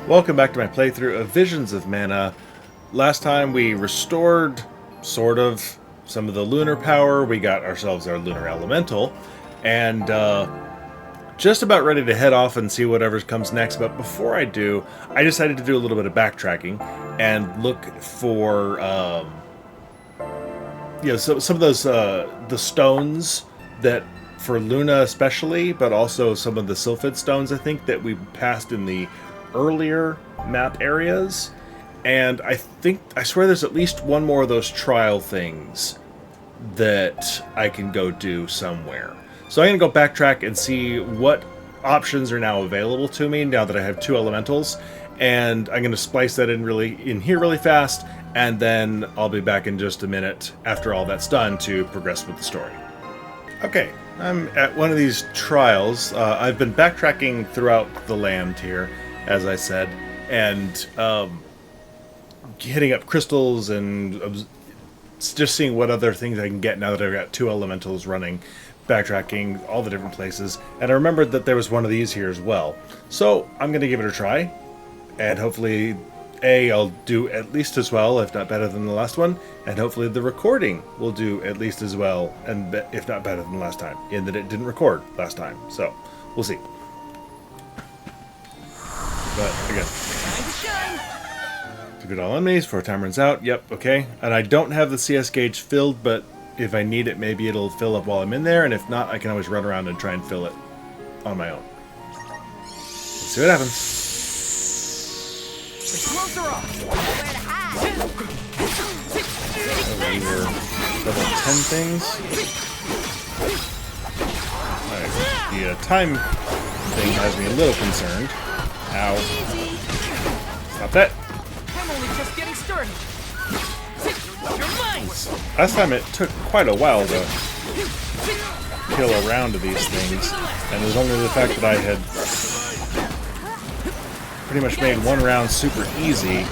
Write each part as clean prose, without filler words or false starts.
Welcome back to my playthrough of Visions of Mana. Last time we restored, sort of, some of the lunar power. We got ourselves our lunar elemental, and just about ready to head off and see whatever comes next. But before I do, I decided to do a little bit of backtracking and look for, some of those the stones that, for Luna especially, but also some of the Sylphid stones, I think, that we passed in the earlier map areas. And I swear there's at least one more of those trial things that I can go do somewhere. So I'm going to go backtrack and see what options are now available to me now that I have two elementals. And I'm going to splice that in here really fast, and then I'll be back in just a minute after all that's done to progress with the story. Okay, I'm at one of these trials. I've been backtracking throughout the land here, as I said, and hitting up crystals and just seeing what other things I can get now that I've got two elementals running, backtracking all the different places. And I remembered that there was one of these here as well. So I'm going to give it a try, and hopefully I'll do at least as well, if not better than the last one, and hopefully the recording will do at least as well, and if not better than last time, in that it didn't record last time. So we'll see. But again, defeat all enemies before time runs out. Yep, okay. And I don't have the CS gauge filled, but if I need it, maybe it'll fill up while I'm in there, and if not, I can always run around and try and fill it on my own. Let's see what happens. These are level 10 things. Alright, the time thing has me a little concerned. Ow. Stop that. I'm only just getting started. You're mine. Last time it took quite a while to kill a round of these things, and it was only the fact that I had pretty much made one round super easy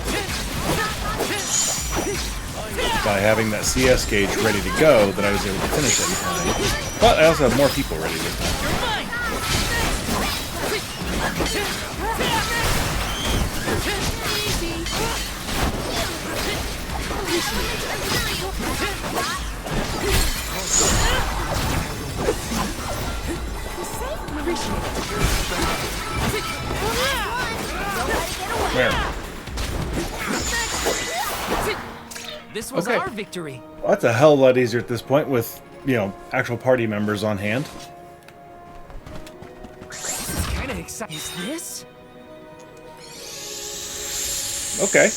by having that CS gauge ready to go that I was able to finish it in time. But I also have more people ready this time. Where? This was our victory. Well, that's a hell of a lot easier at this point with, actual party members on hand. This is kind of exciting. Is this? Okay.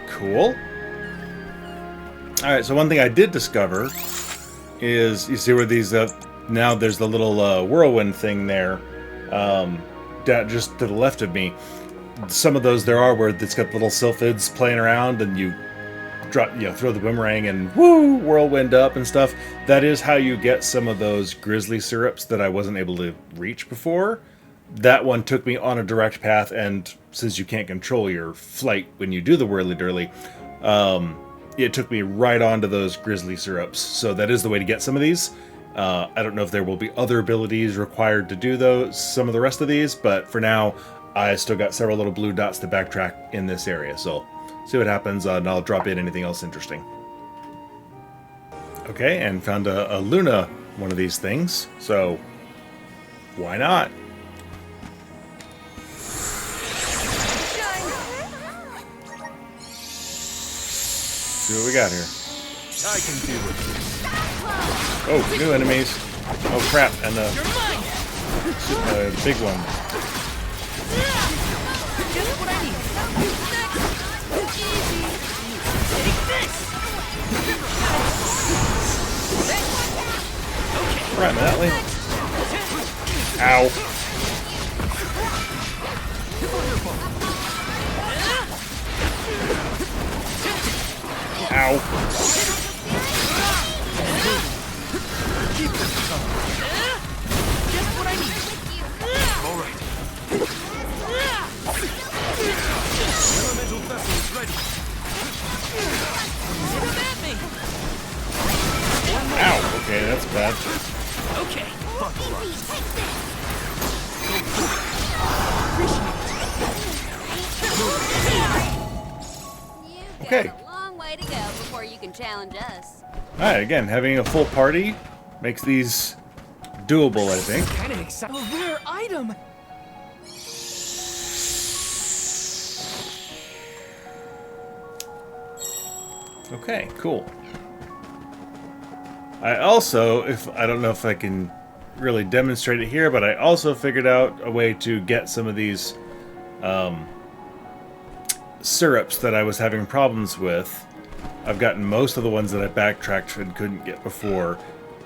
Cool. Alright, so one thing I did discover is, you see where these, now there's the little whirlwind thing there, just to the left of me. Some of those there are where it's got little sylphids playing around, and you drop, throw the boomerang and woo, whirlwind up and stuff. That is how you get some of those grizzly syrups that I wasn't able to reach before. That one took me on a direct path, and since you can't control your flight when you do the whirly-dirly, it took me right onto those grizzly syrups. So that is the way to get some of these. I don't know if there will be other abilities required to do some of the rest of these, but for now, I still got several little blue dots to backtrack in this area. So see what happens, and I'll drop in anything else interesting. Okay, and found a Luna, one of these things. So why not? See what we got here. I can deal with this. Oh, new enemies. Oh crap, and the big one. Just what I need. Take this. Right, Matley. Ow. Ow. Just what I need. All right. Elemental vessel is ready. Come at me. Ow, okay, that's bad. Okay. Buckle up. Okay. There's a long way to go before you can challenge us. Alright, again, having a full party makes these doable, I think. Kind of exciting. A rare item. Okay, cool. I also, I don't know if I can really demonstrate it here, but I also figured out a way to get some of these syrups that I was having problems with. I've gotten most of the ones that I backtracked and couldn't get before,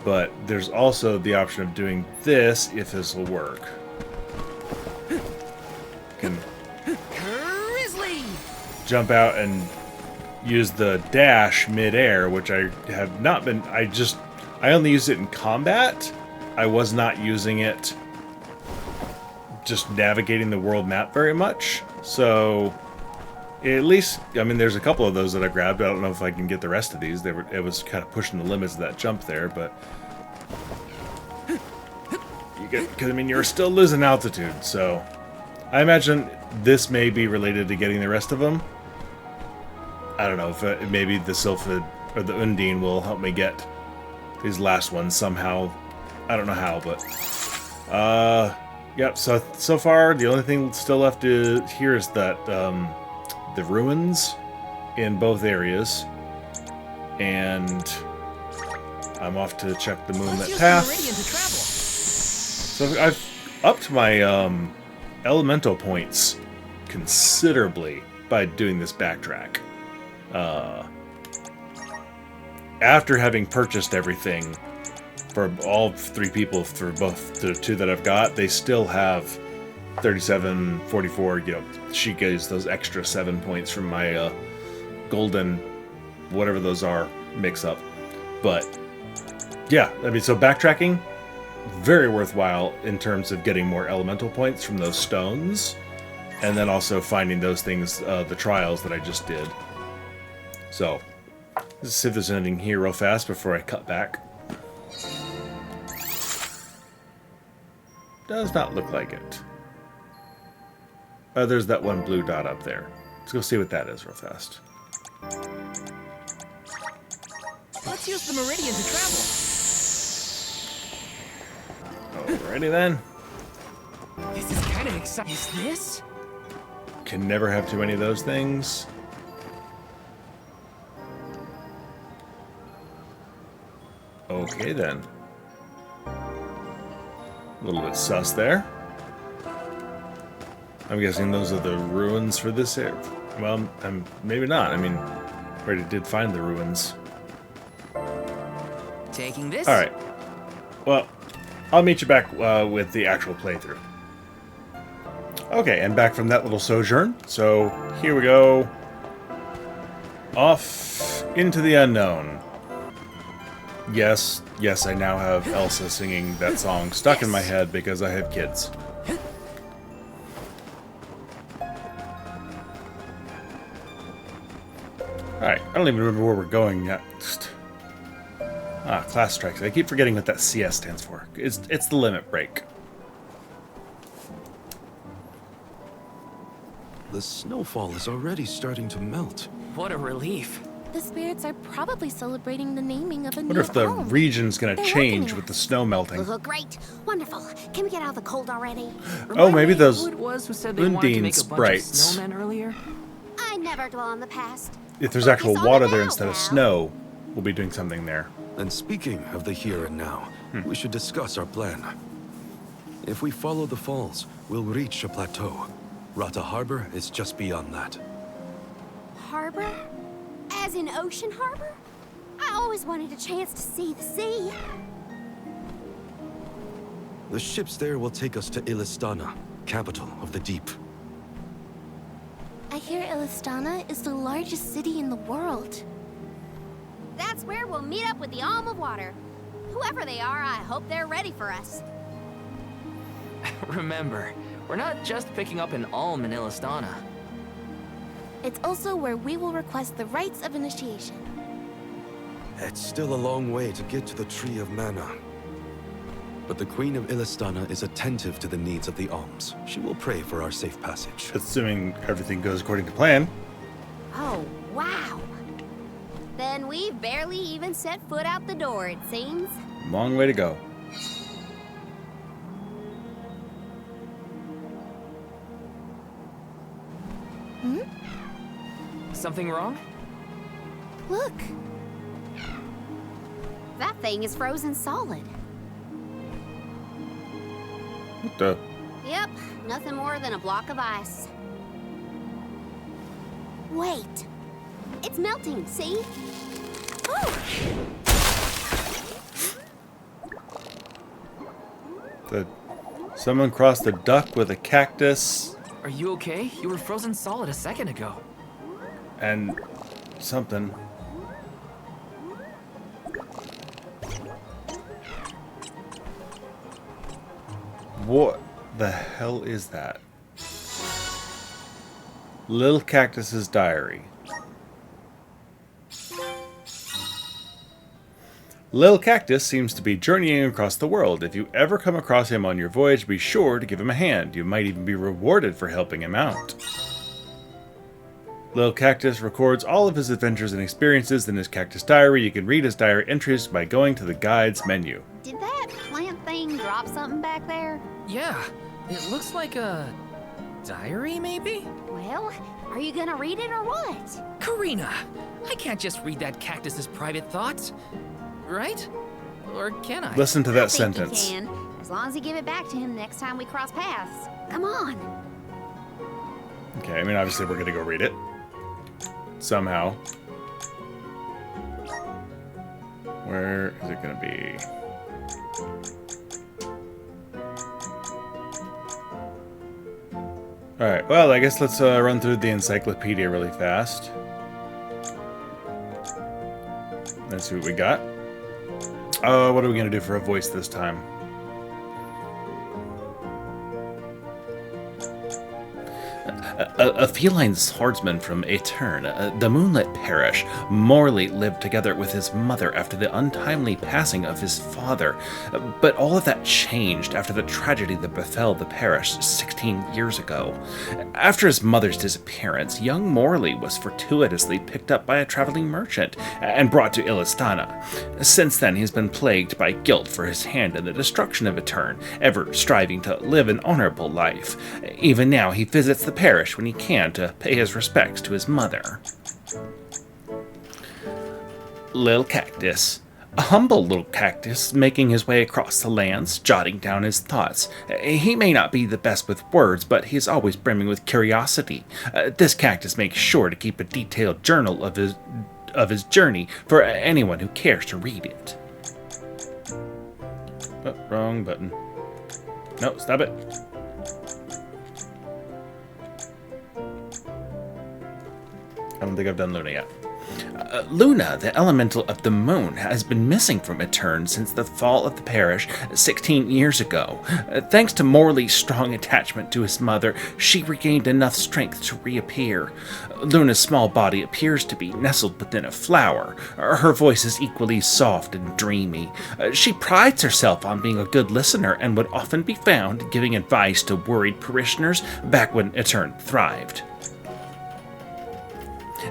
but there's also the option of doing this if this will work. Can Grizzly. jump out and use the dash mid-air, which I have not been. I only use it in combat. I was not using it just navigating the world map very much. So at least, I mean, there's a couple of those that I grabbed. I don't know if I can get the rest of these. It was kind of pushing the limits of that jump there, but because I mean, you're still losing altitude. So I imagine this may be related to getting the rest of them. I don't know if maybe the Sylphid or the Undine will help me get these last ones somehow. I don't know how, but yep. So far, the only thing still left here is that the ruins in both areas, and I'm off to check the moon that passed. So I've upped my elemental points considerably by doing this backtrack. After having purchased everything for all three people, for both the two that I've got, they still have 37, 44, you know, she gets those extra 7 points from my golden, whatever those are, mix up. But yeah, I mean, so backtracking, very worthwhile in terms of getting more elemental points from those stones, and then also finding those things, the trials that I just did. So, let's see if there's anything here real fast before I cut back. Does not look like it. There's that one blue dot up there. Let's go see what that is real fast. Let's use the meridian to travel. Alrighty then. This is kind of exciting. Is this? Can never have too many of those things. Okay then. A little bit sus there. I'm guessing those are the ruins for this area. Well, maybe not. I mean, I already did find the ruins. Taking this. All right. Well, I'll meet you back with the actual playthrough. Okay, and back from that little sojourn. So here we go. Off into the unknown. Yes, I now have Elsa singing that song stuck in my head because I have kids. Alright, I don't even remember where we're going next. Class strikes. I keep forgetting what that CS stands for. It's the limit break. The snowfall is already starting to melt. What a relief. The spirits are probably celebrating the naming of a I new wonder if the home. region's gonna They're change welcoming with the us. snow melting. Oh, great. Wonderful. Can we get out of the cold already? Oh, maybe those Who it was who said they wanted to Undine make a bunch sprites. of snowmen earlier? I never dwell on the past. If there's Focus actual on the water there now, instead of pal. snow, we'll be doing something there. And speaking of the here and now, we should discuss our plan. If we follow the falls, we'll reach a plateau. Rata Harbor is just beyond that. Harbor? As in Ocean Harbor? I always wanted a chance to see the sea. The ships there will take us to Illistana, capital of the deep. I hear Illistana is the largest city in the world. That's where we'll meet up with the Alm of Water. Whoever they are, I hope they're ready for us. Remember, we're not just picking up an alm in Illistana. It's also where we will request the rites of initiation. It's still a long way to get to the Tree of Mana. But the Queen of Illistana is attentive to the needs of the alms. She will pray for our safe passage. Assuming everything goes according to plan. Oh, Wow. Then we've barely even set foot out the door, it seems. Long way to go. Something wrong? Look, That thing is frozen solid. What the? Yep, nothing more than a block of ice. Wait. It's melting, see? Oh! Someone crossed the duck with a cactus Are you okay? You were frozen solid a second ago. and something. What the hell is that? Lil'Cactus's diary. Lil'Cactus seems to be journeying across the world. If you ever come across him on your voyage, be sure to give him a hand. You might even be rewarded for helping him out. Lil'Cactus records all of his adventures and experiences in his cactus diary. You can read his diary entries by going to the guides menu. Did that plant thing drop something back there? Yeah, it looks like a diary, maybe? Well, are you gonna read it or what? Karina, I can't just read that cactus's private thoughts, right? Or can I? Listen to I that think sentence. you can, as long as you give it back to him next time we cross paths. Come on. Okay, I mean, obviously we're gonna go read it. Somehow. Where is it gonna be? Alright, well, I guess let's run through the encyclopedia really fast. Let's see what we got. What are we gonna do for a voice this time? A feline swordsman from Etaern, the Moonlit Parish, Morley lived together with his mother after the untimely passing of his father. But all of that changed after the tragedy that befell the parish 16 years ago. After his mother's disappearance, young Morley was fortuitously picked up by a traveling merchant and brought to Illistana. Since then, he's been plagued by guilt for his hand in the destruction of Etaern, ever striving to live an honorable life. Even now, he visits the parish when he can to pay his respects to his mother. Lil'Cactus. A humble little cactus making his way across the lands, jotting down his thoughts. He may not be the best with words, but he is always brimming with curiosity. This cactus makes sure to keep a detailed journal of his journey for anyone who cares to read it. Oh, wrong button. No, stop it. I don't think I've done Luna yet. Luna, the elemental of the moon, has been missing from Etaern since the fall of the parish 16 years ago. Thanks to Morley's strong attachment to his mother, she regained enough strength to reappear. Luna's small body appears to be nestled within a flower. Her voice is equally soft and dreamy. She prides herself on being a good listener and would often be found giving advice to worried parishioners back when Etaern thrived.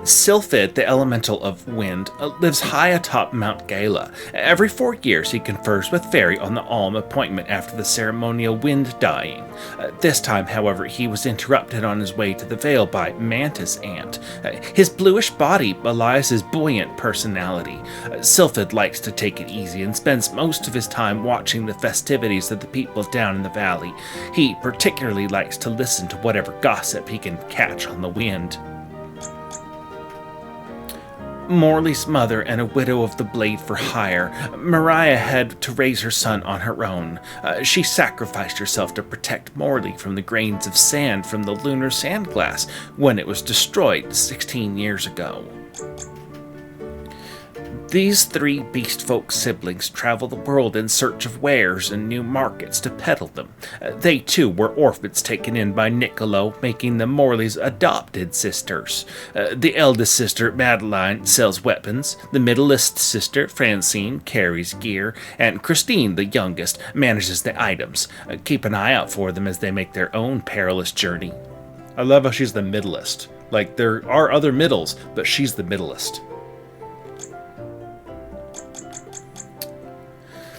Sylphid, the elemental of wind, lives high atop Mount Gala. Every 4 years he confers with Fairy on the Alm appointment after the ceremonial wind dying. This time, however, he was interrupted on his way to the Vale by Mantis Ant. His bluish body belies his buoyant personality. Sylphid likes to take it easy and spends most of his time watching the festivities of the people down in the valley. He particularly likes to listen to whatever gossip he can catch on the wind. Morley's mother and a widow of the blade for hire, Mariah had to raise her son on her own. She sacrificed herself to protect Morley from the grains of sand from the lunar sandglass when it was destroyed 16 years ago. These 3 beastfolk siblings travel the world in search of wares and new markets to peddle them. They too were orphans taken in by Niccolo, making them Morley's adopted sisters. The eldest sister, Madeline, sells weapons. The middleest sister, Francine, carries gear. And Christine, the youngest, manages the items. Keep an eye out for them as they make their own perilous journey. I love how she's the middlest. Like, there are other middles, but she's the middlest.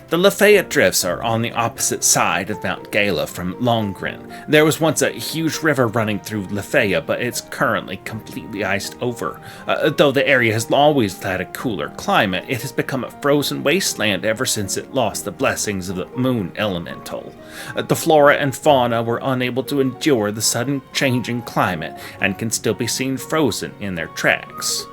The Lafayette Drifts are on the opposite side of Mount Gala from Lohengrin. There was once a huge river running through Lafayette, but it's currently completely iced over. Though the area has always had a cooler climate, it has become a frozen wasteland ever since it lost the blessings of the moon elemental. The flora and fauna were unable to endure the sudden changing climate and can still be seen frozen in their tracks.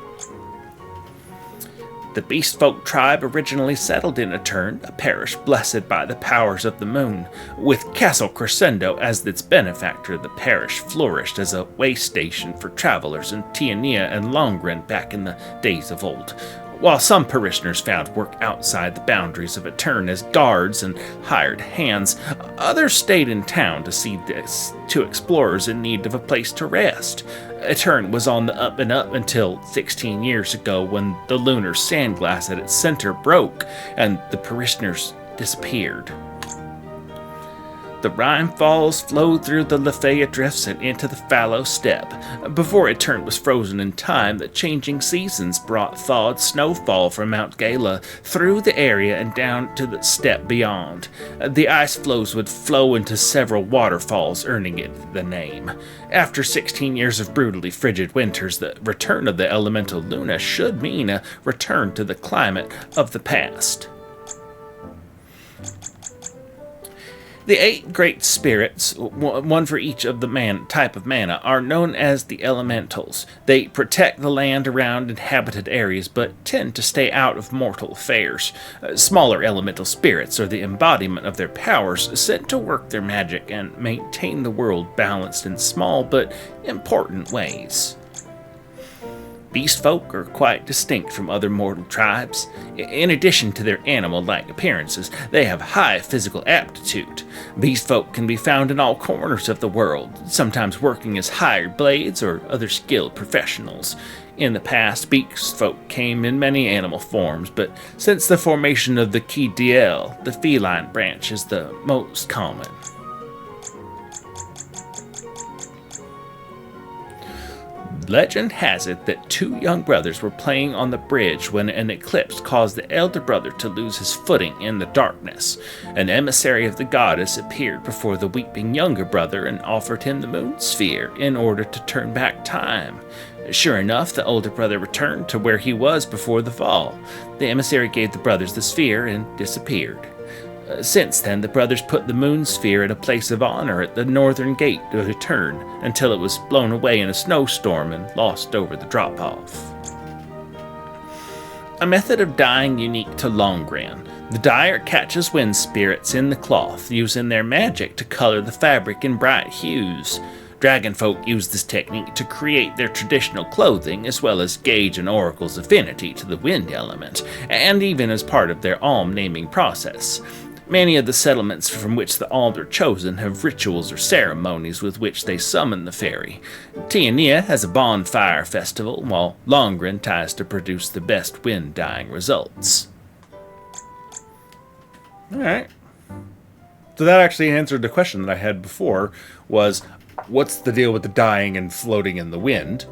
The Beast Folk tribe originally settled in Etaern, a parish blessed by the powers of the moon. With Castle Crescendo as its benefactor, the parish flourished as a way station for travelers in Tiania and Lohengrin back in the days of old. While some parishioners found work outside the boundaries of Etaern as guards and hired hands, others stayed in town to see this to explorers in need of a place to rest. Etaern was on the up and up until 16 years ago when the lunar sandglass at its center broke and the parishioners disappeared. The Rime Falls flowed through the Lafayette Drifts and into the Fallow Steppe. Before Etaern was frozen in time, the changing seasons brought thawed snowfall from Mount Gala through the area and down to the steppe beyond. The ice flows would flow into several waterfalls, earning it the name. After 16 years of brutally frigid winters, the return of the elemental Luna should mean a return to the climate of the past. The 8 great spirits, one for each of the type of mana, are known as the elementals. They protect the land around inhabited areas, but tend to stay out of mortal affairs. Smaller elemental spirits are the embodiment of their powers, sent to work their magic and maintain the world balanced in small but important ways. Beast folk are quite distinct from other mortal tribes. In addition to their animal-like appearances, they have high physical aptitude. Beast folk can be found in all corners of the world, sometimes working as hired blades or other skilled professionals. In the past, beast folk came in many animal forms, but since the formation of the Ki-Diel, the feline branch is the most common. Legend has it that 2 young brothers were playing on the bridge when an eclipse caused the elder brother to lose his footing in the darkness. An emissary of the goddess appeared before the weeping younger brother and offered him the moon sphere in order to turn back time. Sure enough, the older brother returned to where he was before the fall. The emissary gave the brothers the sphere and disappeared. Since then, the brothers put the moon sphere at a place of honor at the northern gate of Etaern until it was blown away in a snowstorm and lost over the drop-off. A method of dyeing unique to Lohengrin. The dyer catches wind spirits in the cloth, using their magic to color the fabric in bright hues. Dragonfolk use this technique to create their traditional clothing, as well as gauge an oracle's affinity to the wind element, and even as part of their alm naming process. Many of the settlements from which the alms are chosen have rituals or ceremonies with which they summon the fairy. Tiania has a bonfire festival, while Lohengrin tries to produce the best wind-dyeing results. Alright. So that actually answered the question that I had before, was what's the deal with the dyeing and floating in the wind?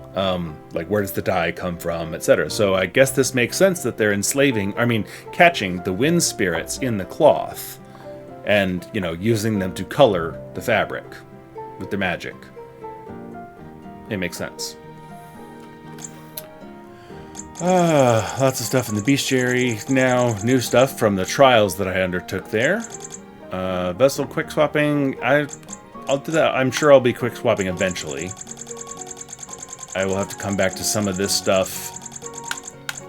Like, where does the dye come from, etc. So I guess this makes sense that they're catching the wind spirits in the cloth and, using them to color the fabric with their magic. It makes sense. Lots of stuff in the bestiary now. New stuff from the trials that I undertook there. Vessel quick swapping. I'll do that. I'm sure I'll be quick swapping eventually. I will have to come back to some of this stuff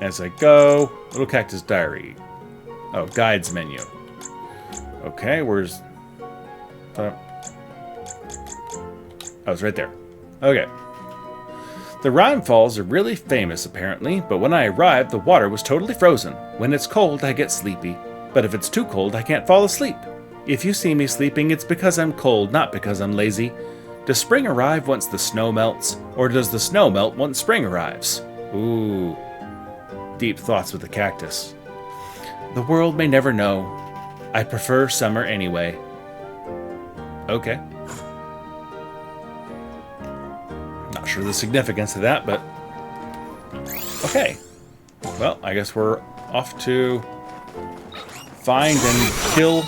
as I go. Lil'Cactus diary. Oh, guides menu. Okay, where's... Oh, it's right there. Okay. The Rime Falls are really famous, apparently, but when I arrived, the water was totally frozen. When it's cold, I get sleepy. But if it's too cold, I can't fall asleep. If you see me sleeping, it's because I'm cold, not because I'm lazy. Does spring arrive once the snow melts? Or does the snow melt once spring arrives? Ooh. Deep thoughts with the cactus. The world may never know. I prefer summer anyway. Okay. Not sure the significance of that, but okay. Well, I guess we're off to find and kill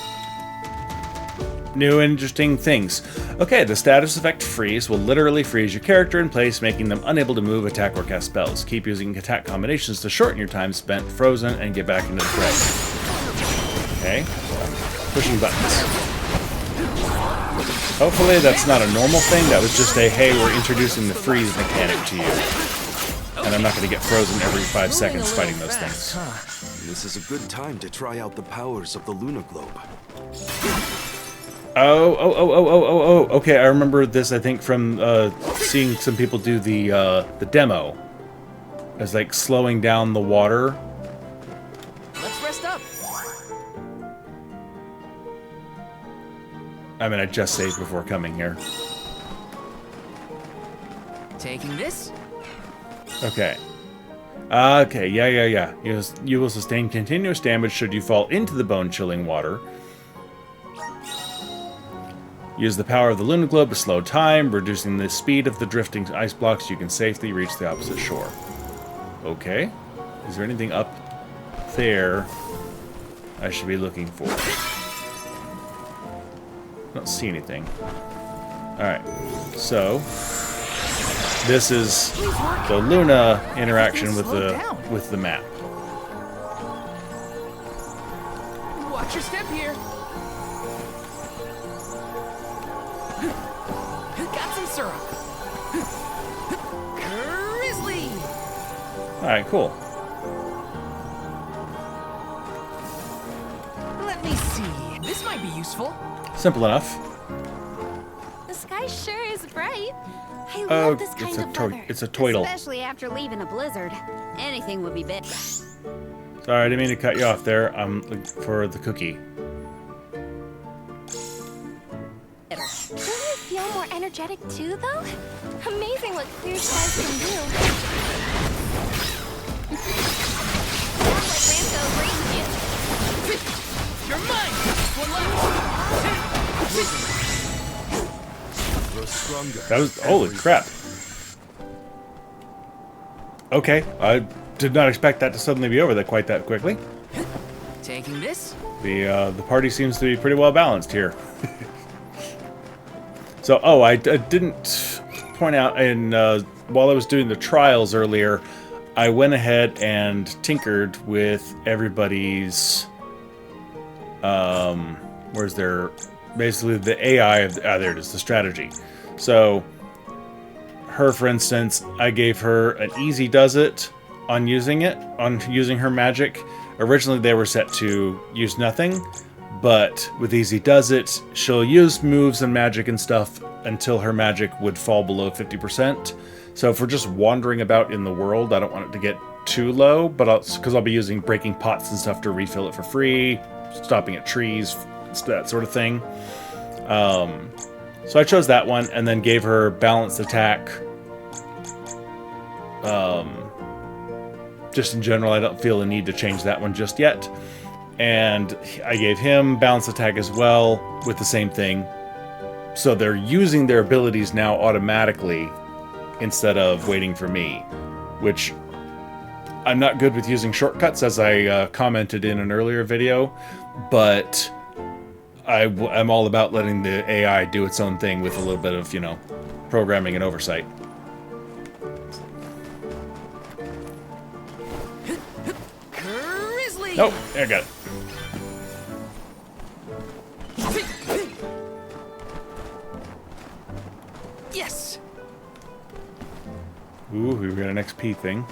new interesting things. Okay, the status effect freeze will literally freeze your character in place, making them unable to move, attack, or cast spells. Keep using attack combinations to shorten your time spent frozen and get back into the fray. Okay, pushing buttons. Hopefully that's not a normal thing. That was just a, hey, we're introducing the freeze mechanic to you. And I'm not going to get frozen every 5 seconds fighting those things. This is a good time to try out the powers of the Lunar Globe. Oh. Okay, I remember this, I think, from seeing some people do the demo. As, like, slowing down the water. Let's rest up. I mean, I just saved before coming here. Taking this. Okay. Okay, yeah. You will sustain continuous damage should you fall into the bone-chilling water. Use the power of the Lunar Globe to slow time, reducing the speed of the drifting ice blocks. You can safely reach the opposite shore. Okay. Is there anything up there I should be looking for? I don't see anything. Alright. So, this is the Luna interaction with the map. Watch your step here. Got some syrup. Grizzly. All right, cool. Let me see. This might be useful. Simple enough. The sky sure is bright. I love this kind of weather. It's a toidle. Especially after leaving a blizzard. Anything would be better. Sorry, I didn't mean to cut you off there. I'm looking for the cookie. Don't you feel more energetic too, though? Amazing what clear skies can do. Sounds like Ramco's raising you. You're mine. One left. That was holy crap. Okay, I did not expect that to suddenly be over that quite that quickly. Taking this. The party seems to be pretty well balanced here. So, I didn't point out in while I was doing the trials earlier, I went ahead and tinkered with everybody's where's their basically the AI of there it is, the strategy. So her, for instance, I gave her an easy does it on using her magic. Originally they were set to use nothing, but with easy does it, she'll use moves and magic and stuff until her magic would fall below 50%. So if we're just wandering about in the world, I don't want it to get too low, but because I'll be using breaking pots and stuff to refill it for free, stopping at trees, that sort of thing. So I chose that one and then gave her balanced attack. Just in general, I don't feel the need to change that one just yet. And I gave him balanced attack as well with the same thing. So they're using their abilities now automatically instead of waiting for me, which I'm not good with using shortcuts, as I commented in an earlier video, but I'm all about letting the AI do its own thing with a little bit of, programming and oversight. Grizzly. Oh, there I got it. Yes. Ooh, we got an XP thing.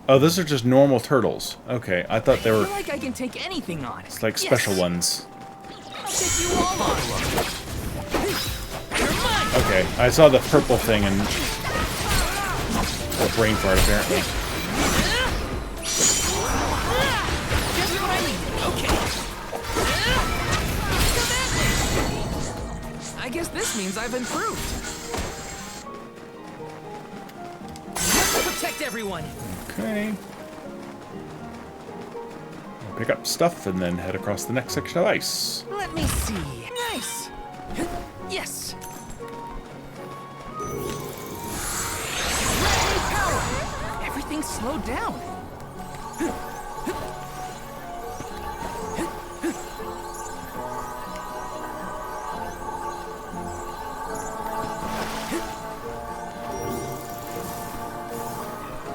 Oh, those are just normal turtles. Okay, I thought they were... I feel like I can take anything on. It's like special ones. I'll take you all on. You're mine. Okay, I saw the purple thing and... a brain fart, apparently. Just what I need. Okay. I guess this means I've improved. Protect everyone. Okay. Pick up stuff and then head across the next section of ice. Let me see. Nice. Yes. slow down.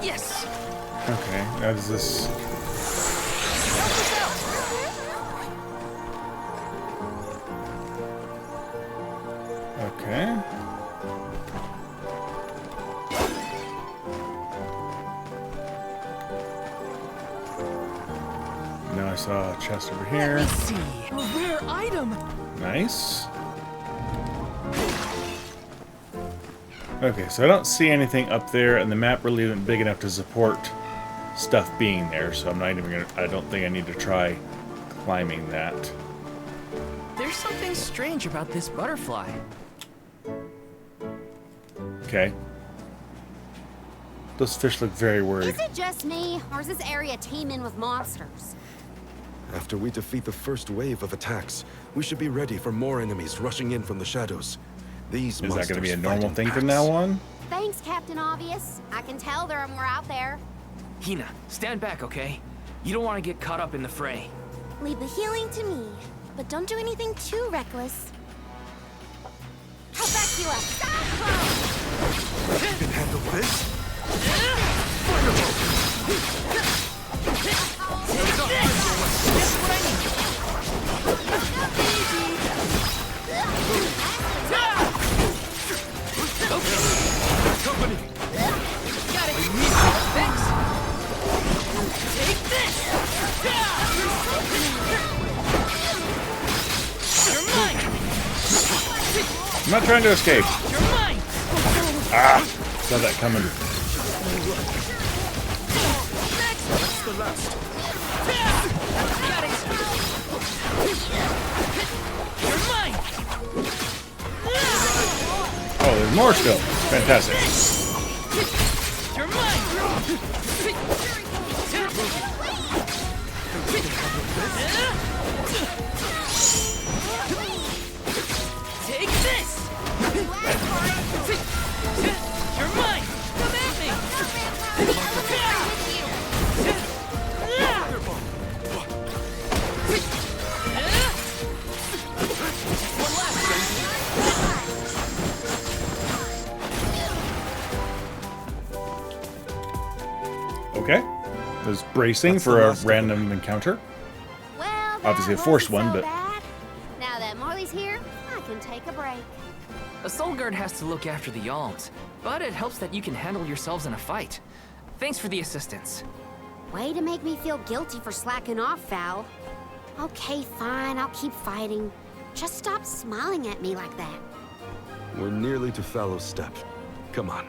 Yes. Okay, now does this... Okay. Now I saw a chest over here. Let's see. A rare item. Nice. Okay, so I don't see anything up there, and the map really isn't big enough to support stuff being there, so I'm not even gonna... I don't think I need to try climbing that. There's something strange about this butterfly. Okay. Those fish look very worried. Is it just me, or is this area teeming with monsters? After we defeat the first wave of attacks, we should be ready for more enemies rushing in from the shadows. These Is that going to be a monsters normal fight in thing from packs. now on? Thanks, Captain Obvious. I can tell there are more out there. Hina, stand back, okay? You don't want to get caught up in the fray. Leave the healing to me, but don't do anything too reckless. I'll back you up. You can handle this? Just what I need. Company! Got it. Thanks. Take this. You're mine. I'm not trying to escape. You're mine. Ah! Saw that coming. That's the last. Got it. You're mine. Oh, there's more still. Fantastic. You're mine. Take this. You're mine. Come at me. Okay. I was bracing That's for the a last of random encounter. Well, that Obviously a forced wasn't one, so but... bad. Now that Morley's here, I can take a break. A soul guard has to look after the Yalms, but it helps that you can handle yourselves in a fight. Thanks for the assistance. Way to make me feel guilty for slacking off, Val. Okay, fine, I'll keep fighting. Just stop smiling at me like that. We're nearly to Fallow Steppe. Come on.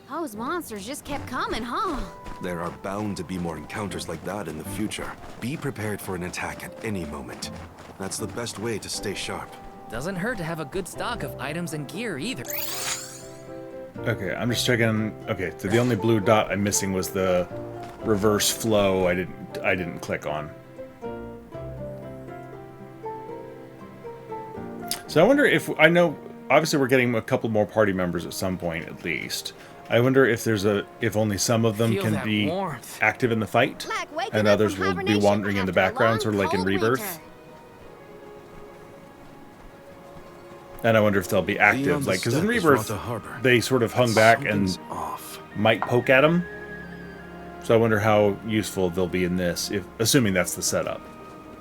Those monsters just kept coming, huh? There are bound to be more encounters like that in the future. Be prepared for an attack at any moment. That's the best way to stay sharp. Doesn't hurt to have a good stock of items and gear either. Okay, I'm just checking. Okay, so the only blue dot I'm missing was the reverse flow I didn't click on. So I wonder if... I know, obviously we're getting a couple more party members at some point, at least. I wonder if there's if only some of them Feel can that be warmth. active in the fight, Like waking and up others from will be hibernation wandering in the after a background, long, sort of like in cold Rebirth. winter. And I wonder if they'll be active, Beyond the like, because in steppe is Rebirth, Rata Harbor. they sort of hung back and Something's off. might poke at them. So I wonder how useful they'll be in this, if assuming that's the setup.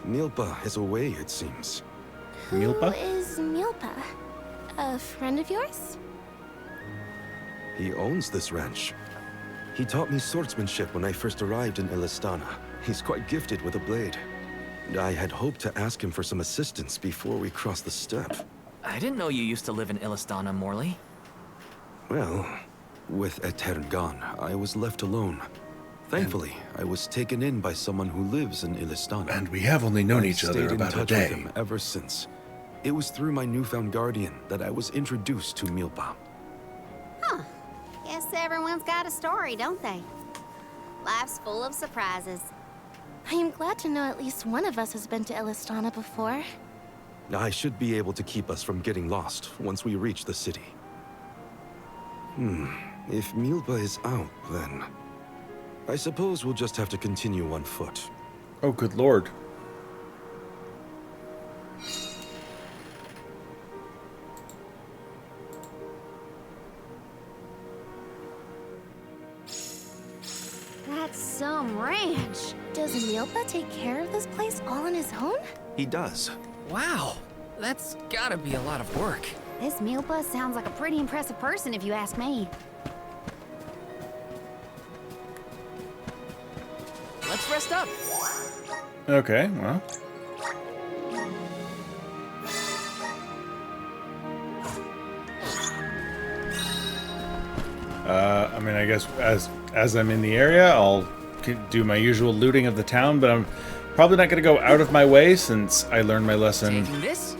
Milpa is away, it seems. Milpa? Who is Milpa? A friend of yours? He owns this ranch. He taught me swordsmanship when I first arrived in Elistana. He's quite gifted with a blade. And I had hoped to ask him for some assistance before we crossed the steppe. I didn't know you used to live in Illistana, Morley. Well, with Etaern gone, I was left alone. Thankfully, I was taken in by someone who lives in Illistana. And we have only known I've each other stayed in about a touch with day. him ever since. It was through my newfound guardian that I was introduced to Milpa. Huh. Guess everyone's got a story, don't they? Life's full of surprises. I am glad to know at least one of us has been to Illistana before. I should be able to keep us from getting lost once we reach the city. If Milpa is out, then... I suppose we'll just have to continue on foot. Oh, good lord. That's some ranch. Does Milpa take care of this place all on his own? He does. Wow, that's gotta be a lot of work. This Milpa sounds like a pretty impressive person if you ask me. Let's rest up. Okay, well. I mean, I guess as I'm in the area, I'll do my usual looting of the town, but I'm probably not going to go out of my way since I learned my lesson Taking this?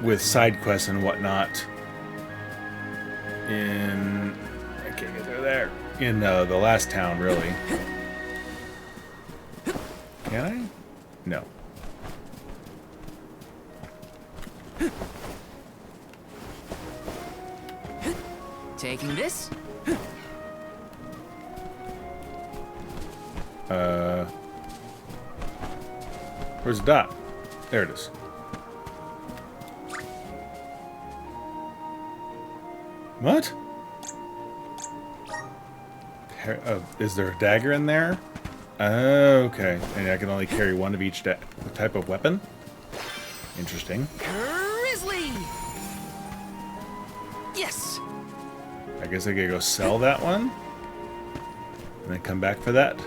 with side quests and whatnot. I can't get there. In the last town, really. Can I? No. Taking this? Where's the dot? There it is. What? Is there a dagger in there? Okay. And I can only carry one of each type of weapon? Interesting. Grizzly! Yes! I guess I gotta go sell that one. And then come back for that.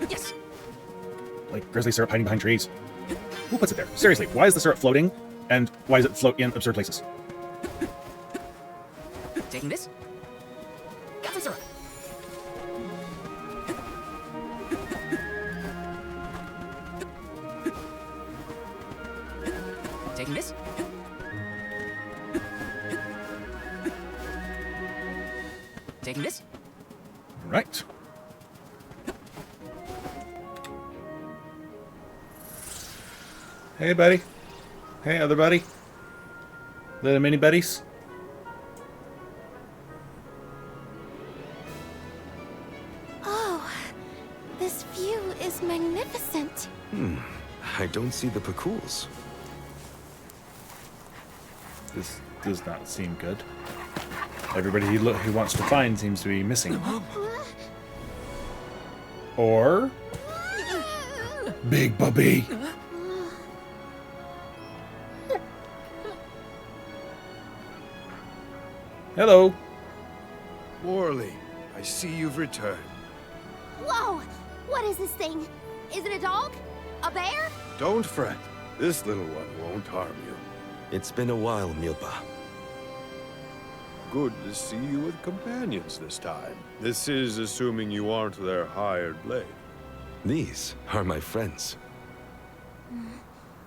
Yes! Like grizzly syrup hiding behind trees. Who puts it there? Seriously, why is the syrup floating? And why does it float in absurd places? Taking this? Got some syrup. Taking this? Taking this? Right. Hey, buddy. Hey, other buddy. Little mini buddies. Oh, this view is magnificent. I don't see the Pacools. This does not seem good. Everybody he wants to find seems to be missing. Or... Big Bubby. Hello. Morley, I see you've returned. Whoa! What is this thing? Is it a dog? A bear? Don't fret. This little one won't harm you. It's been a while, Milpa. Good to see you with companions this time. This is assuming you aren't their hired blade. These are my friends.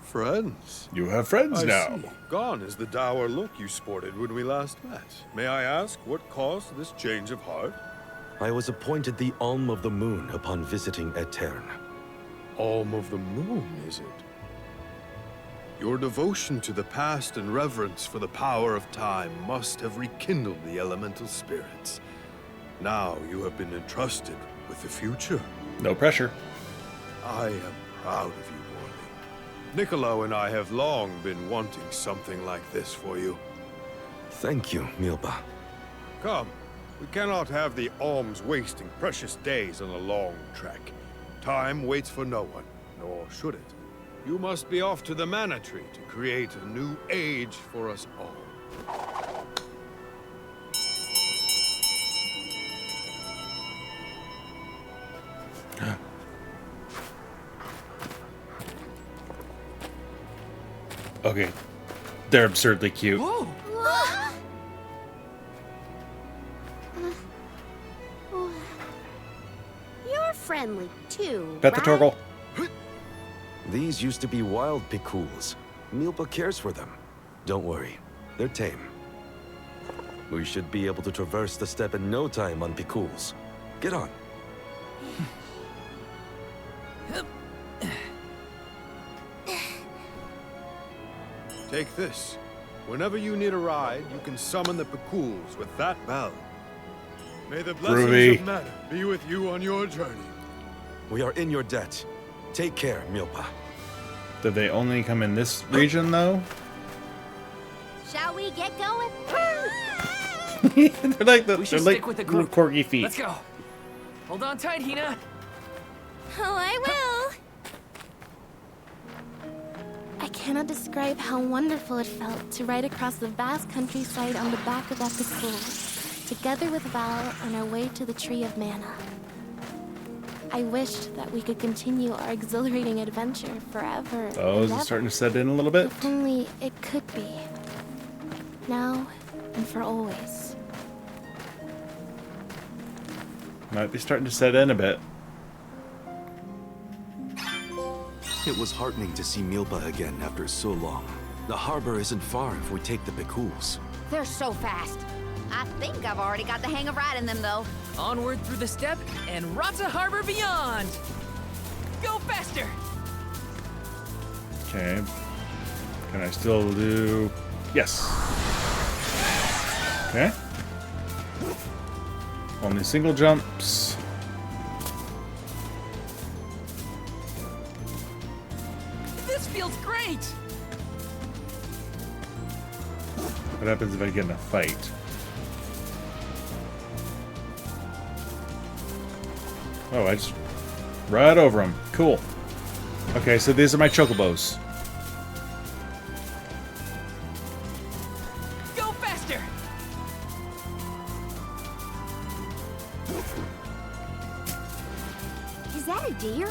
Friends? You have friends I now. see. Gone is the dour look you sported when we last met. May I ask what caused this change of heart? I was appointed the Alm of the Moon upon visiting Etaern. Alm of the Moon, is it? Your devotion to the past and reverence for the power of time must have rekindled the elemental spirits. Now you have been entrusted with the future. No pressure. I am proud of you, Morley. Niccolo and I have long been wanting something like this for you. Thank you, Milpa. Come, we cannot have the alms wasting precious days on a long trek. Time waits for no one, nor should it. You must be off to the Mana Tree to create a new age for us all. Okay. They're absurdly cute. Whoa! You're friendly too, Pet the right? turtle. These used to be wild Pacools. Milpa cares for them. Don't worry, they're tame. We should be able to traverse the steppe in no time on Pacools. Get on. Take this. Whenever you need a ride, you can summon the Pekuls with that bell. May the blessings Groovy. of Mana be with you on your journey. We are in your debt. Take care, Milpa. Do they only come in this region, though? Shall we get going? They're like We should they're like stick with the little group. corgi feet. Let's go. Hold on tight, Hina. Oh, I will. I cannot describe how wonderful it felt to ride across the vast countryside on the back of that Pekul, together with Val on our way to the Tree of Mana. I wished that we could continue our exhilarating adventure forever. Oh, is and it ever. starting to set in a little bit? If only it could be. Now and for always. Might be starting to set in a bit. It was heartening to see Milpa again after so long. The harbor isn't far if we take the Pekuls. They're so fast. I think I've already got the hang of riding them, though. Onward through the steppe and Rata Harbor beyond. Go faster. Okay. Can I still do... Yes. Okay. Only single jumps. This feels great. What happens if I get in a fight? Oh, I just... Right over them. Cool. Okay, so these are my chocobos. Go faster. Is that a deer?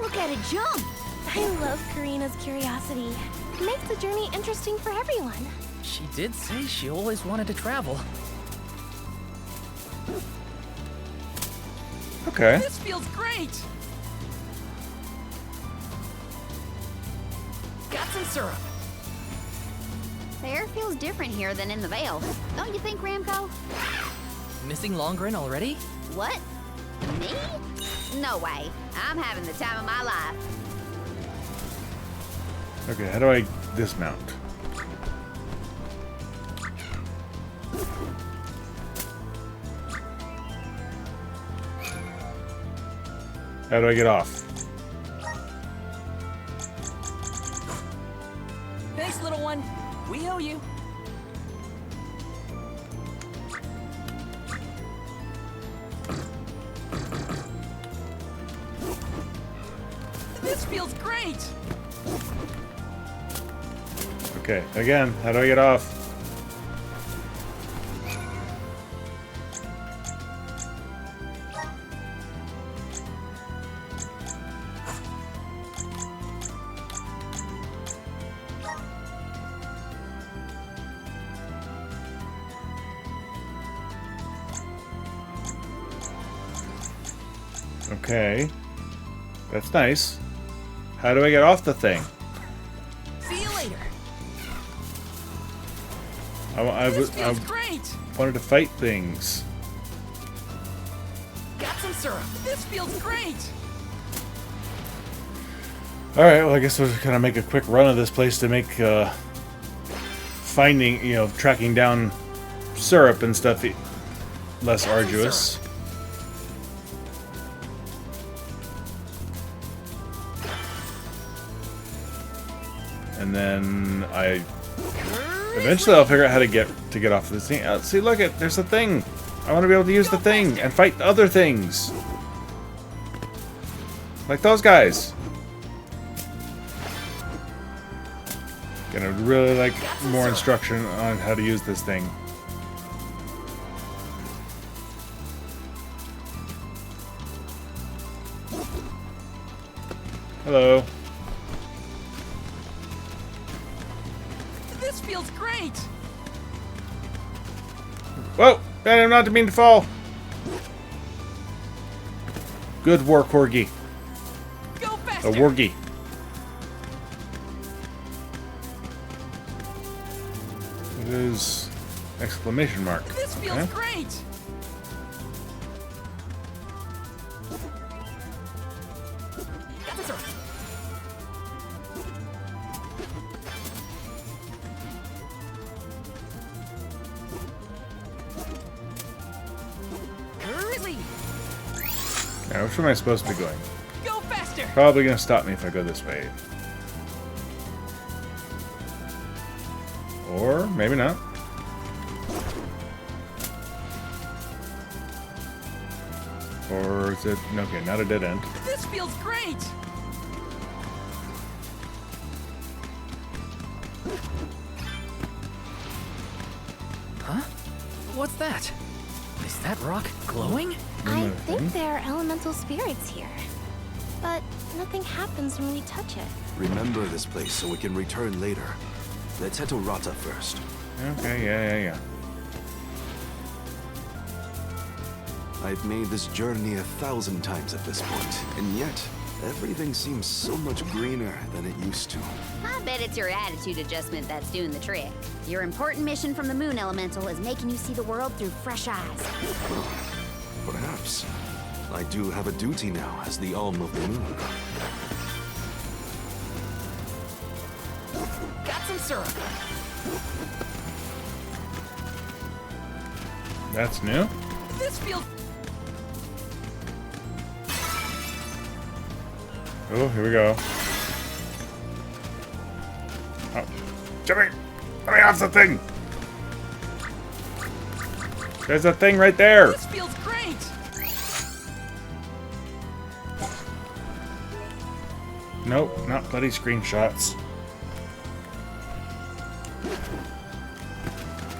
Look at it jump! I love Karina's curiosity. It makes the journey interesting for everyone. She did say she always wanted to travel. Okay. This feels great. Got some syrup. The air feels different here than in the Vale. Don't you think, Ramco? Missing Longren already? What? Me? No way. I'm having the time of my life. Okay, how do I dismount? How do I get off? Thanks, little one. We owe you. This feels great. Okay, again, how do I get off? Okay. That's nice. How do I get off the thing? See you later. I This feels great. wanted to fight things. Got some syrup. This feels great. Alright, well I guess we'll kind of make a quick run of this place to make finding, tracking down syrup and stuff less arduous. And then eventually I'll figure out how to get off this thing. See, look it, there's a thing. I want to be able to use the thing and fight other things, like those guys. Gonna really like more instruction on how to use this thing. Hello. This feels great. Whoa! I did not mean to fall. Good work, Corgi. Go A faster. wargie. It is exclamation mark. This feels Okay. great. Got this. Now, which way am I supposed to be going? Go faster! Probably gonna stop me if I go this way. Or maybe not. Or is it... Okay, not a dead end. This feels great! Huh? What's that? Is that rock glowing? I think there are elemental spirits here. But nothing happens when we touch it. Remember this place so we can return later. Let's head to Rata first. Okay, yeah. I've made this journey 1,000 times at this point, and yet everything seems so much greener than it used to. I bet it's your attitude adjustment that's doing the trick. Your important mission from the Moon Elemental is making you see the world through fresh eyes. Perhaps. I do have a duty now as the Alm of the Moon. Got some syrup. That's new. This feels... Oh, here we go. Oh. Jimmy! Let me off the thing! There's a thing right there! This feels great! Nope, not bloody screenshots.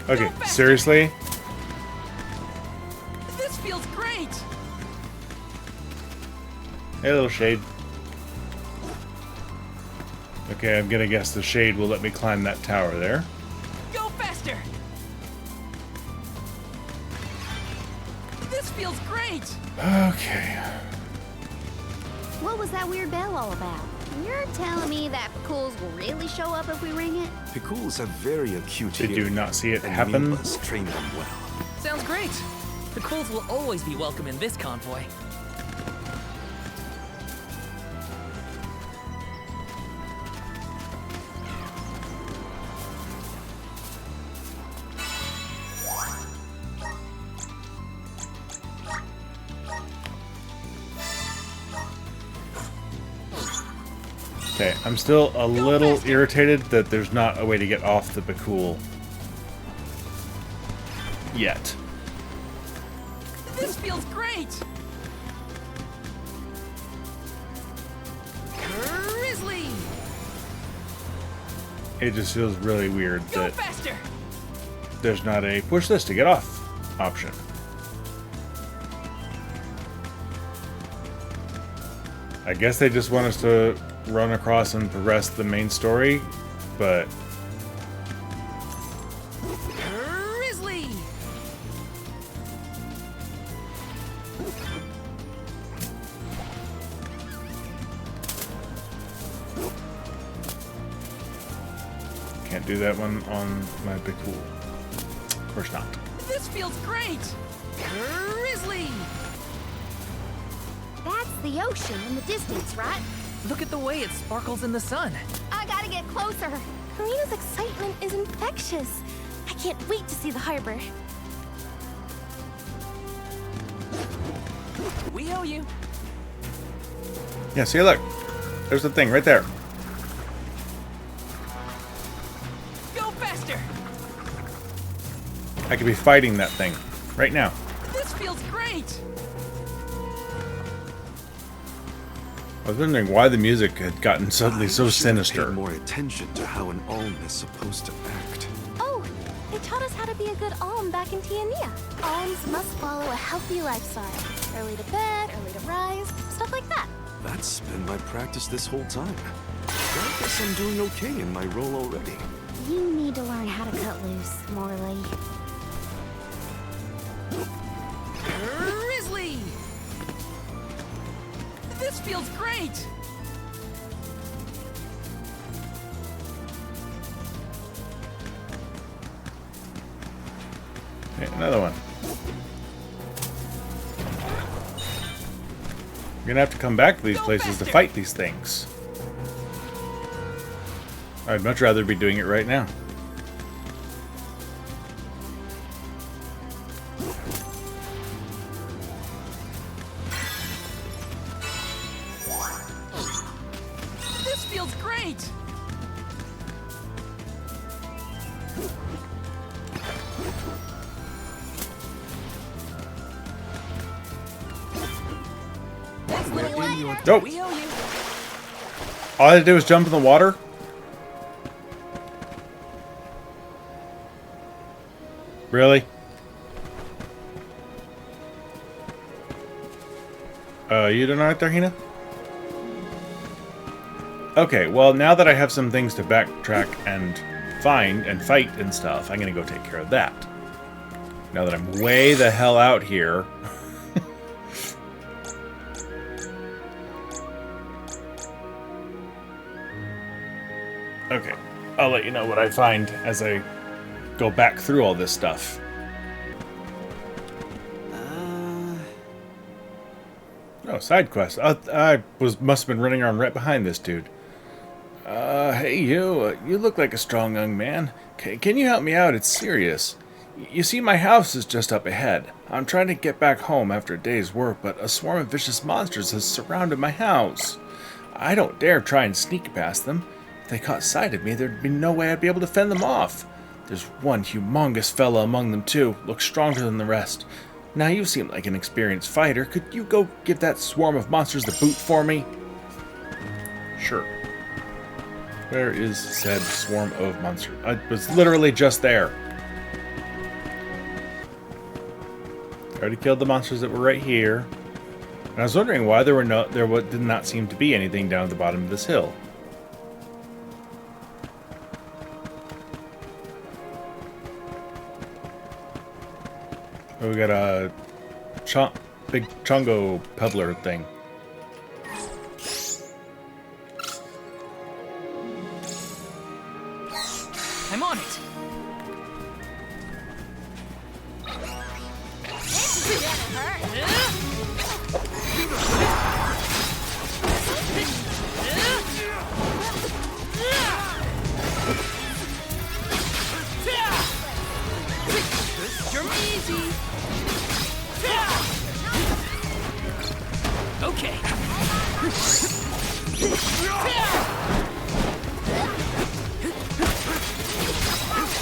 Okay, seriously? This feels great! Hey, little shade. Okay, I'm gonna guess the shade will let me climb that tower there. Go faster! This feels great! Okay. What was that weird bell all about? You're telling me that Picools will really show up if we ring it? Picools have very acute Did you hearing, not see it and happen? Nimbus train them well. Sounds great! The Cools will always be welcome in this convoy. Okay, I'm still a little irritated that there's not a way to get off the Picool yet. This feels great! Grizzly! It just feels really weird Go that faster! there's not a push this to get off option. I guess they just want us to run across and progress the main story, but Grizzly! can't do that one on my Picool. Of course not. This feels great! Grizzly! That's the ocean in the distance, right? Look at the way it sparkles in the sun. I gotta get closer. Karina's excitement is infectious. I can't wait to see the harbor. We owe you. Yeah, see, look. There's the thing right there. Go faster! I could be fighting that thing right now. This feels great! I was wondering why the music had gotten suddenly so I should have sinister. paid more attention to how an Alm is supposed to act. Oh, they taught us how to be a good alm back in Tiania. Alms must follow a healthy lifestyle. Early to bed, early to rise, stuff like that. That's been my practice this whole time. I guess I'm doing okay in my role already. You need to learn how to cut loose, Morley. Grizzly! This feels great! Okay, another one. You're gonna have to come back to these places to fight these things. I'd much rather be doing it right now. Great! Nope. We owe you. All I had to do was jump in the water? Really? You doing alright there, Hina? Okay, well, now that I have some things to backtrack and find and fight and stuff, I'm gonna go take care of that. Now that I'm way the hell out here. Okay, I'll let you know what I find as I go back through all this stuff. Oh, side quest. I must have been running around right behind this dude. Hey you. You look like a strong young man. Can you help me out? It's serious. You see, my house is just up ahead. I'm trying to get back home after a day's work, but a swarm of vicious monsters has surrounded my house. I don't dare try and sneak past them. If they caught sight of me, there'd be no way I'd be able to fend them off. There's one humongous fella among them too, looks stronger than the rest. Now you seem like an experienced fighter. Could you go give that swarm of monsters the boot for me? Sure. Where is said swarm of monsters? I was literally just there. I already killed the monsters that were right here. And I was wondering why there did not seem to be anything down at the bottom of this hill. Oh, we got a big chongo peddler thing. I'm on it. Okay.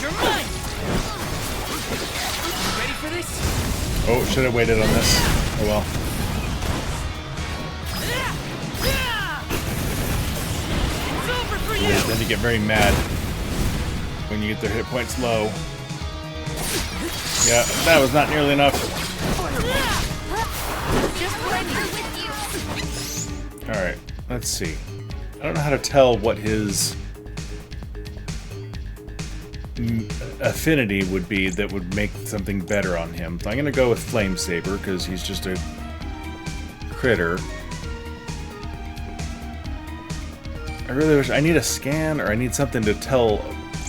You're mine. Ready for this? Oh, should have waited on this. Oh well. It's over for you. Then you get very mad when you get their hit points low. Yeah, that was not nearly enough. Alright, let's see. I don't know how to tell what his affinity would be that would make something better on him. So I'm going to go with Flame Saber because he's just a critter. I really wish I need a scan or I need something to tell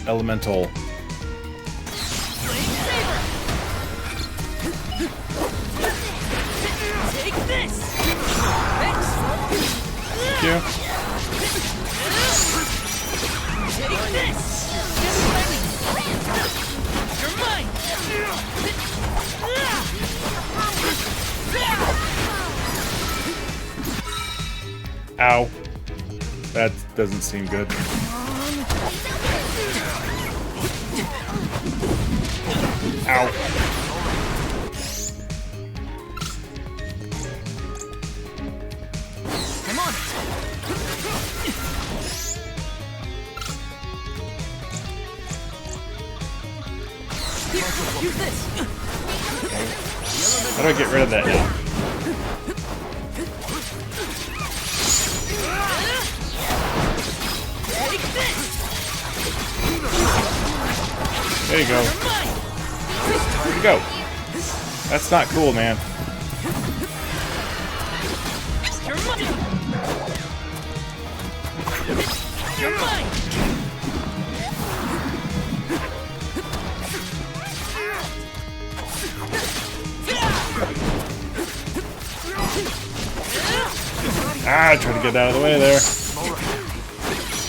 elemental. You. Yeah. Take this. You're mine. Ow. That doesn't seem good. Ow. I'm on it. Use this. How do I get rid of that now? There you go. There you go. That's not cool, man. You're mine. You're mine. Ah, try to get out of the way there.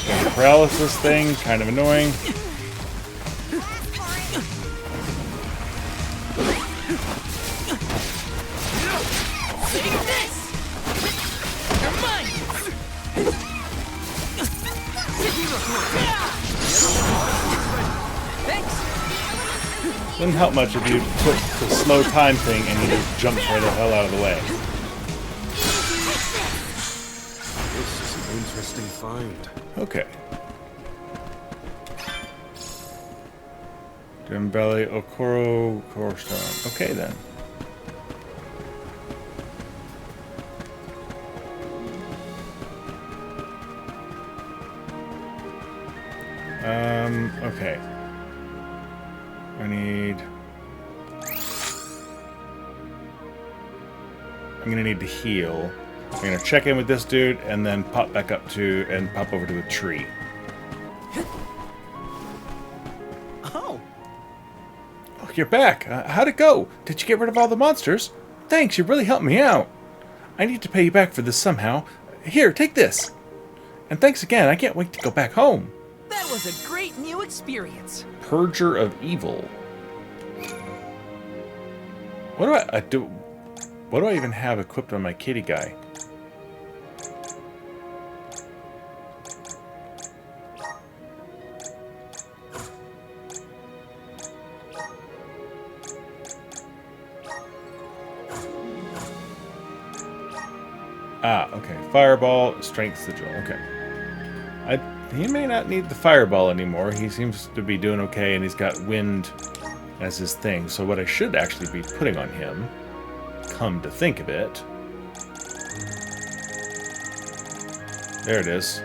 Got the paralysis thing, kind of annoying. Thanks. Wouldn't help much if you took the slow time thing and you just jumped right the hell out of the way. This is an interesting find. Okay. Belly, Okoro, Core Stone. Okay then. Okay. I'm gonna need to heal. I'm gonna check in with this dude and then pop back up to and pop over to the tree. Oh. Oh, you're back. How'd it go? Did you get rid of all the monsters? Thanks, you really helped me out. I need to pay you back for this somehow. Here, take this. And thanks again. I can't wait to go back home. That was a great new experience. Purger of Evil. What do I do? What do I even have equipped on my kitty guy? Ah, okay. Fireball, Strength Sigil. Okay. He may not need the Fireball anymore. He seems to be doing okay, and he's got Wind as his thing. So what I should actually be putting on him, come to think of it... There it is.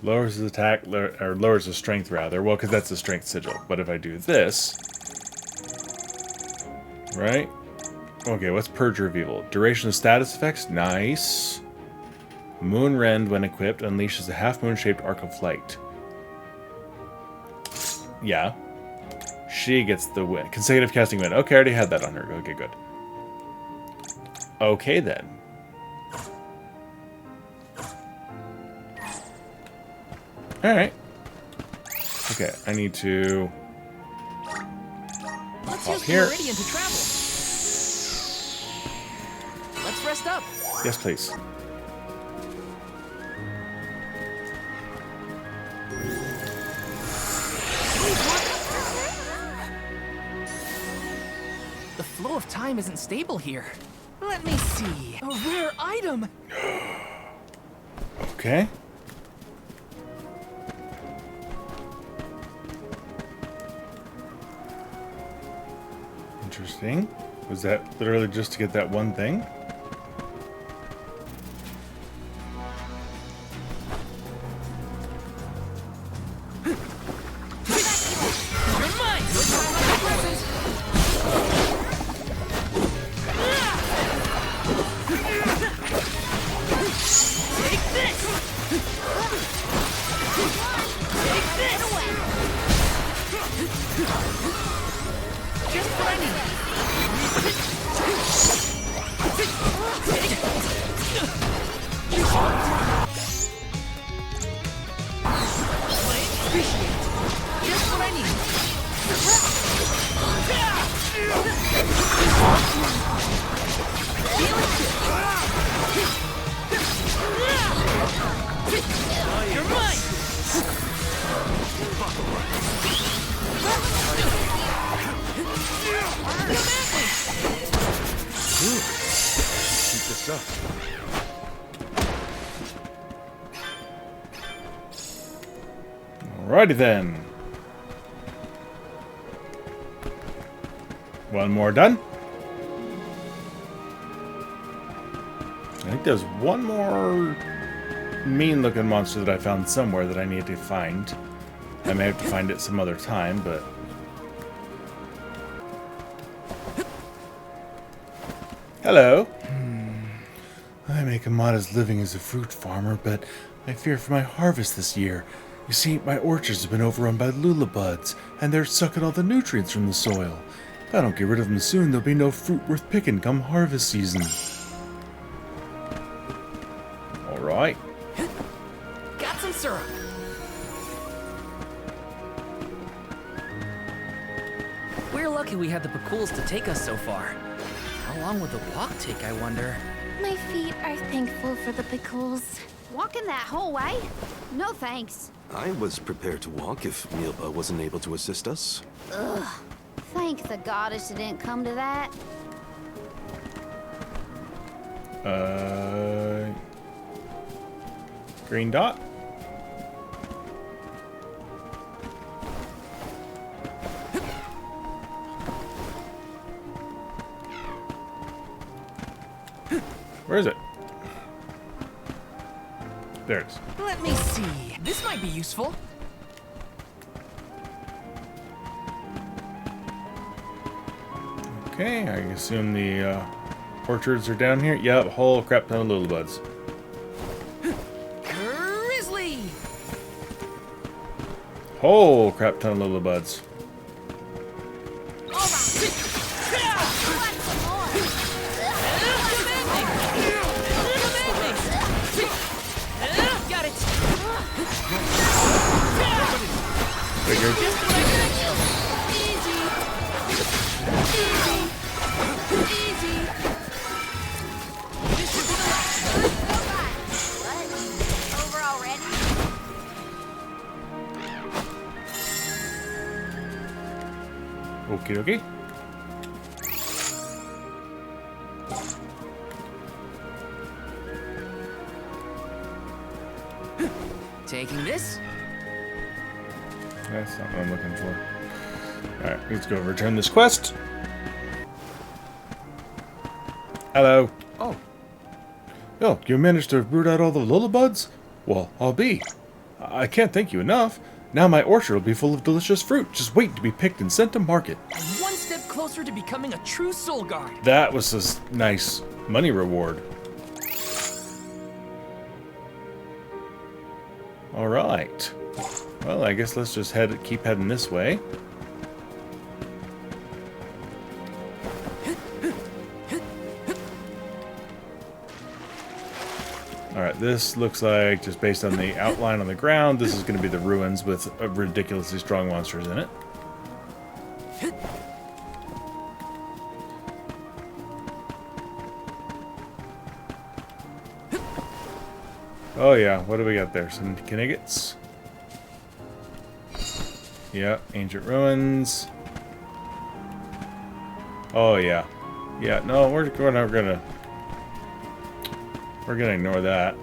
Lowers his attack, or lowers his strength rather. Well, because that's the strength sigil. But if I do this, right? Okay, what's Purger of Evil? Duration of status effects, nice. Moon Rend, when equipped, unleashes a half-moon-shaped arc of light. Yeah. She gets the win. Consecutive casting win. Okay, I already had that on her. Okay, good. Okay, then. Alright. Okay, I need to... Let's Off use here. the Meridian to travel. Let's rest up. Yes, please. The flow of time isn't stable here. Let me see. A rare item. Okay. Interesting. Was that literally just to get that one thing? Keep this up. Alrighty then. One more done. I think there's one more mean-looking monster that I found somewhere that I need to find. I may have to find it some other time, but... Hello. I make a modest living as a fruit farmer, but I fear for my harvest this year. You see, my orchards have been overrun by lulabuds, and they're sucking all the nutrients from the soil. If I don't get rid of them soon, there'll be no fruit worth picking come harvest season. Alright. Got some syrup. We're lucky we had the Pakuls to take us so far. How long would the walk take, I wonder? My feet are thankful for the pickles. Walking that whole way? No thanks. I was prepared to walk if Milba wasn't able to assist us. Ugh. Thank the goddess it didn't come to that. Green dot. Where is it? There it is. Let me see. This might be useful. Okay, I assume the orchards are down here. Yep, whole crap ton of little buds. Grizzly! Whole crap ton of little buds. Got it! Figured. Over already? Okie dokie. Taking this? That's not what I'm looking for. Alright, let's go return this quest. Hello. Oh. Oh, you managed to root out all the lullabuds? Well, I'll be. I can't thank you enough. Now my orchard will be full of delicious fruit. Just wait to be picked and sent to market. And one step closer to becoming a true soul guard. That was a nice money reward. Alright. Well, I guess let's just keep heading this way. Alright, this looks like, just based on the outline on the ground, this is going to be the ruins with ridiculously strong monsters in it. Oh yeah, what do we got there? Some Kniggets? Yeah, ancient ruins. Oh yeah. Yeah, no, we're gonna ignore that.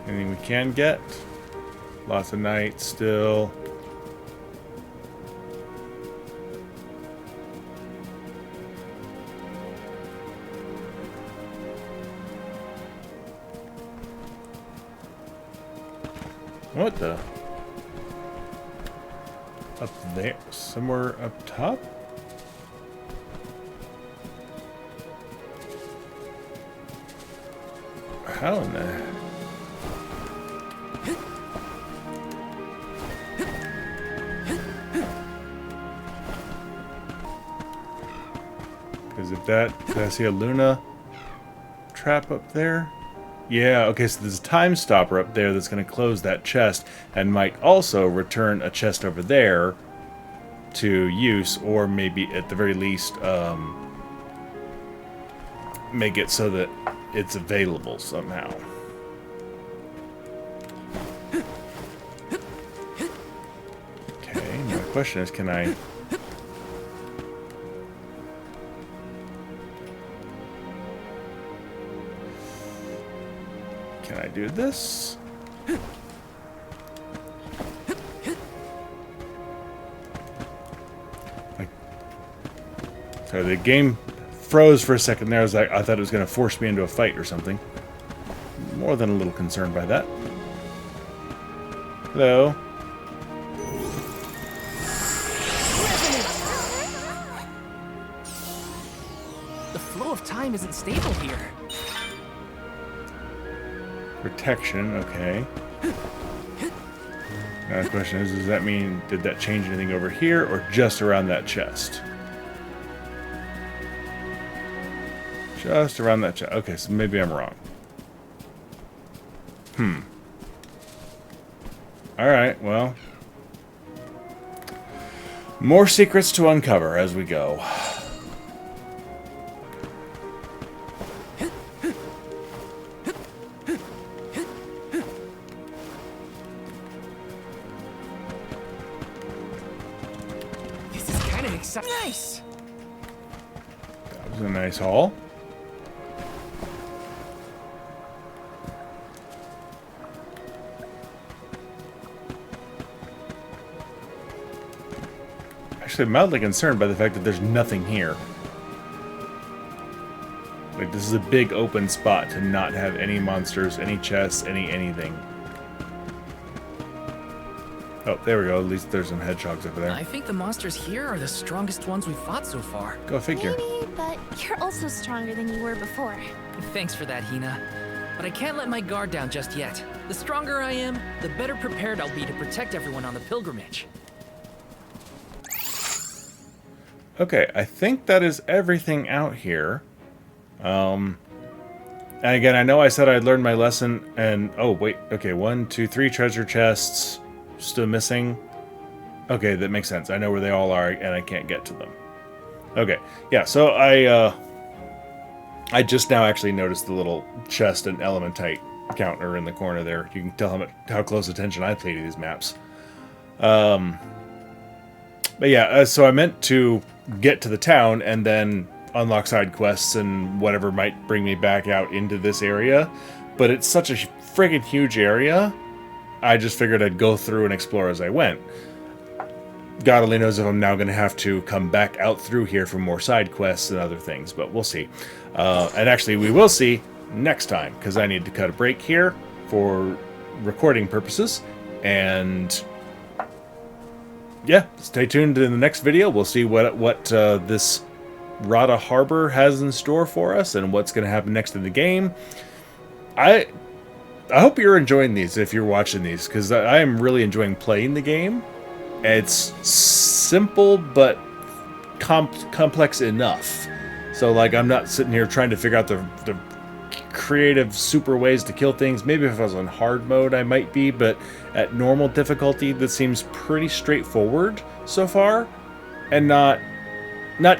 Anything we can get? Lots of knights still. What the? Up there? Somewhere up top? How in the... Because if that... Did I see a Luna trap up there? Yeah, okay, so there's a time stopper up there that's going to close that chest and might also return a chest over there to use, or maybe at the very least make it so that it's available somehow. Okay, my question is, can I... Can I do this? So the game froze for a second there. I thought it was going to force me into a fight or something. More than a little concerned by that. Hello. The flow of time isn't stable here. Protection, okay. Now the question is, does that mean, did that change anything over here or just around that chest? Just around that chest. Okay, so maybe I'm wrong. Alright, well. More secrets to uncover as we go. It's a nice haul. Actually, I'm mildly concerned by the fact that there's nothing here. Like, this is a big open spot to not have any monsters, any chests, anything. Oh, there we go. At least there's some hedgehogs over there. I think the monsters here are the strongest ones we've fought so far. Go figure. Maybe, but you're also stronger than you were before. Thanks for that, Hina. But I can't let my guard down just yet. The stronger I am, the better prepared I'll be to protect everyone on the pilgrimage. Okay, I think that is everything out here. And again, I know I said I'd learned my lesson, and... Oh, wait. Okay, 1, 2, 3 treasure chests. Still missing. Okay, that makes sense. I know where they all are, and I can't get to them. Okay, yeah, so I just now actually noticed the little chest and elementite counter in the corner there. You can tell how close attention I pay to these maps. But yeah, so I meant to get to the town and then unlock side quests and whatever might bring me back out into this area. But it's such a friggin' huge area, I just figured I'd go through and explore as I went. God only knows if I'm now going to have to come back out through here for more side quests and other things, but we'll see. And actually, we will see next time, because I need to cut a break here for recording purposes. And yeah, stay tuned in the next video. We'll see what this Rada Harbor has in store for us and what's going to happen next in the game. I hope you're enjoying these if you're watching these, because I am really enjoying playing the game. It's simple, but complex enough. So, like, I'm not sitting here trying to figure out the creative super ways to kill things. Maybe if I was on hard mode, I might be, but at normal difficulty, this seems pretty straightforward so far. And not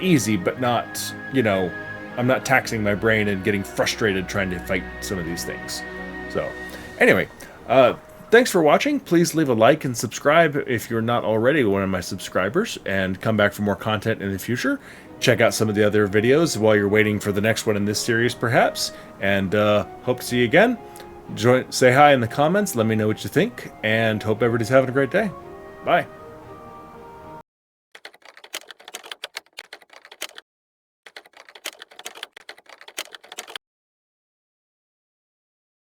easy, but not, you know, I'm not taxing my brain and getting frustrated trying to fight some of these things. So, anyway, thanks for watching. Please leave a like and subscribe if you're not already one of my subscribers, and come back for more content in the future. Check out some of the other videos while you're waiting for the next one in this series, perhaps. And hope to see you again. Say hi in the comments. Let me know what you think, and hope everybody's having a great day. Bye.